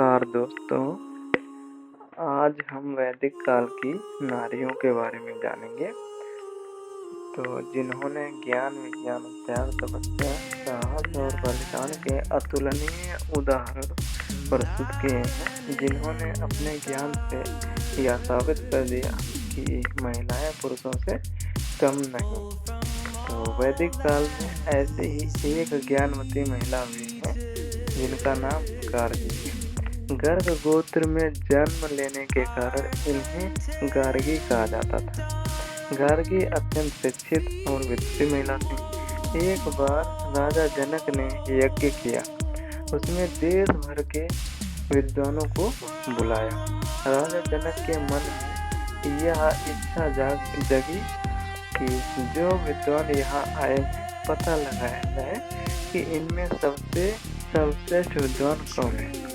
नमस्कार दोस्तों, आज हम वैदिक काल की नारियों के बारे में जानेंगे। तो जिन्होंने ज्ञान, विज्ञान, त्याग, तपस्या, साहस और बलिदान के अतुलनीय उदाहरण प्रस्तुत किए हैं, जिन्होंने अपने ज्ञान से यह साबित कर दिया कि महिलाएं पुरुषों से कम नहीं। तो वैदिक काल में ऐसे ही एक ज्ञानवती महिला हुई है जिनका नाम गार्गी है। गर्ग गोत्र में जन्म लेने के कारण इन्हें गार्गी कहा जाता था। गार्गी अत्यंत शिक्षित और विद्वान महिला थी। एक बार राजा जनक ने यज्ञ किया, उसमें देश भर के विद्वानों को बुलाया। राजा जनक के मन में यह इच्छा जगी कि जो विद्वान यहाँ आए हैं, पता लगाया जाए कि इनमें सबसे सर्वश्रेष्ठ विद्वान कौन है।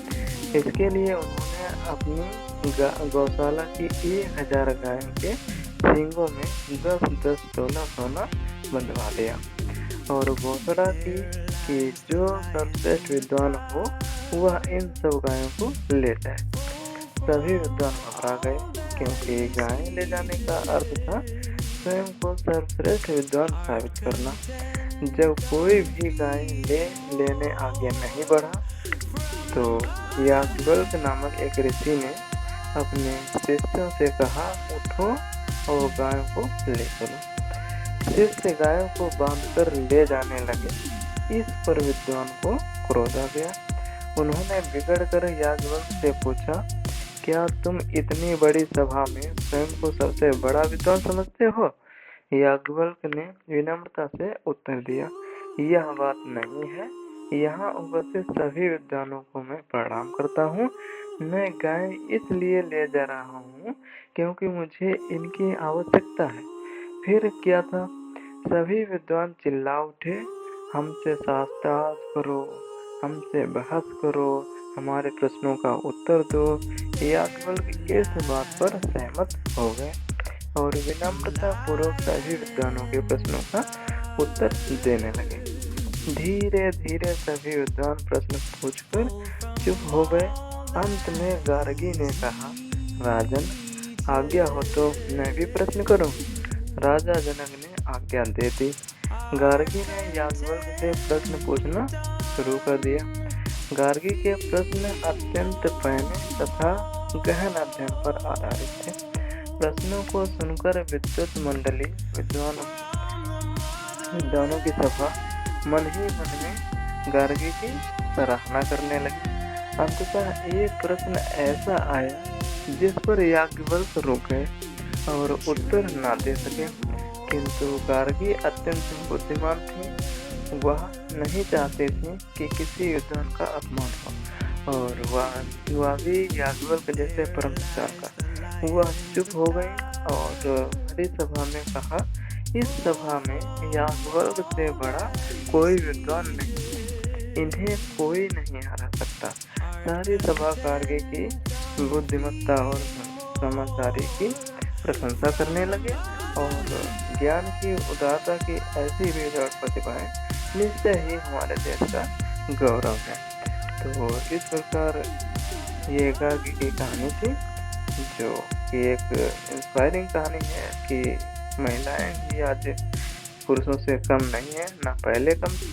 इसके लिए उन्होंने अपनी गौशाला की 1000 गायों के सींगों में 10-10 तोला सोना बंधवा दिया और घोषणा की कि जो सर्वश्रेष्ठ विद्वान हो वह इन सब गायों को ले जाए। सभी विद्वान घबरा गए, क्योंकि गायें ले जाने का अर्थ था स्वयं को सर्वश्रेष्ठ विद्वान साबित करना। जब कोई भी गाय लेने आगे नहीं बढ़ा, तो याज्ञवल्क्य नामक एक ऋषि ने अपने शिष्यों से कहा, उठो और गायों को ले चलो। शिष्य गायों को बांधकर ले जाने लगे। इस पर विद्वान को क्रोध आ गया। उन्होंने बिगड़कर याज्ञवल्क्य से पूछा, क्या तुम इतनी बड़ी सभा में स्वयं को सबसे बड़ा विद्वान समझते हो? याज्ञवल्क्य ने विनम्रता से उत्तर दिया, यह बात नहीं है। यहाँ उपस्थित सभी विद्वानों को मैं प्रणाम करता हूँ। मैं गाय इसलिए ले जा रहा हूँ क्योंकि मुझे इनकी आवश्यकता है। फिर क्या था? सभी विद्वान चिल्ला उठे, हमसे शास्त्रार्थ करो, हमसे बहस करो, हमारे प्रश्नों का उत्तर दो। याज्ञवल्क्य इस बात पर सहमत हो गए और विनम्रता पूर्वक सभी विद्वानों के प्रश्नों का उत्तर देने लगे। धीरे धीरे सभी विद्वान प्रश्न पूछकर चुप हो गए। अंत में गार्गी ने कहा, राजन, आज्ञा हो तो मैं भी प्रश्न करूं। राजा जनक ने आज्ञा दे दी। गार्गी ने याज्ञवल्क्य से प्रश्न पूछना शुरू कर दिया। गार्गी के प्रश्न अत्यंत पैने तथा गहन अध्ययन पर आधारित थे। प्रश्नों को सुनकर विद्वत मंडली विद्वानों की सभा मन ही मन में गार्गी की सराहना करने लगी। अंततः एक प्रश्न ऐसा आया जिस पर याज्ञवल्क्य रुक गए और उत्तर न दे सके, किंतु गार्गी अत्यंत बुद्धिमान थी। वह नहीं चाहती थी कि किसी विद्वान का अपमान हो और वह भी याज्ञवल्क्य जैसे परम का। वह चुप हो गई और बड़ी सभा में कहा, इस सभा में याज्ञवल्क्य से बड़ा कोई विद्वान नहीं, इन्हें कोई नहीं हरा सकता। सारी सभा गार्गी की बुद्धिमत्ता और समझदारी की प्रशंसा करने लगे और ज्ञान की उदारता की ऐसी बेजोड़ प्रतिभाएं निश्चय ही हमारे देश का गौरव है। तो इस प्रकार ये गार्गी की कहानी थी, जो कि एक इंस्पायरिंग कहानी है कि महिलाएं भी आज पुरुषों से कम नहीं है, ना पहले कम थी